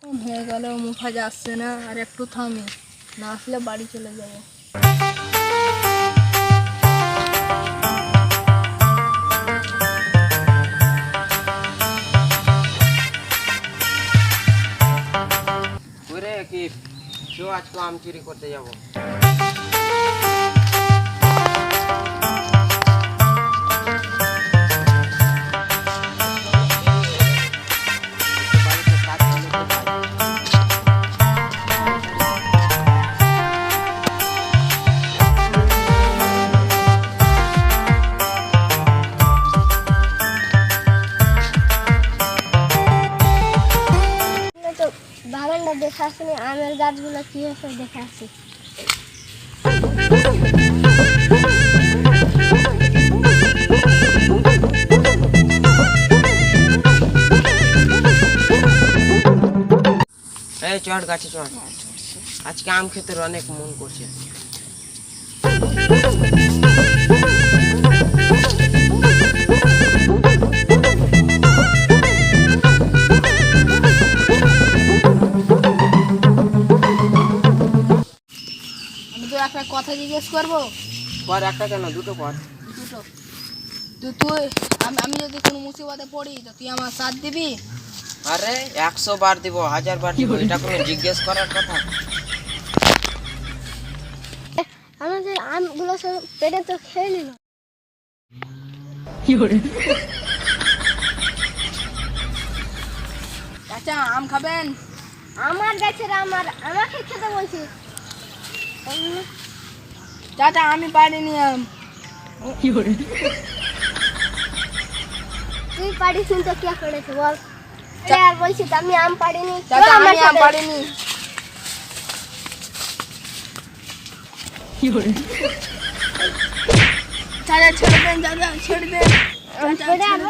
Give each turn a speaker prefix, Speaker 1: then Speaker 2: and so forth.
Speaker 1: হয়ে গেল, মুখাজ আসছে না, আর একটু থামি, না আসলে বাড়ি চলে যাবো।
Speaker 2: ওরে কি কেউ আজকে আম চুরি করতে যাবো।
Speaker 3: বাগানটা দেখে আসিনি, আমের গাছগুলো কি হয়েছে দেখে আসি।
Speaker 2: এই চট গাছে চট, আজকে আম খেতে অনেক মন করছে।
Speaker 1: আমি তো একটা কথা জিজ্ঞেস করবো।
Speaker 2: পর একটা কেন, দুটো পর।
Speaker 1: দুটো। তুই আমি যদি কোনো মুসিবতে পড়ি তো তুই আমার সাথ দিবি?
Speaker 2: আরে 100 বার দিব, 1000 বার দিব, এটা কোনো জিজ্ঞেস করার কথা?
Speaker 3: আমাদের আমগুলো সব পেটে তো খেয়ে নিল।
Speaker 1: চাচা আম খাবেন?
Speaker 3: আমার গাছের আমাকে খেতে বলছি।
Speaker 1: চাচা আমি পারিনি আম।
Speaker 3: তুই পারিস নি তো কে করেছে বল? আর বলছিস আমি আম পারিনি।
Speaker 1: চাচা আমি আম পারিনি। চাচা ছেড়ে দেন, চাচা ছেড়ে দেন।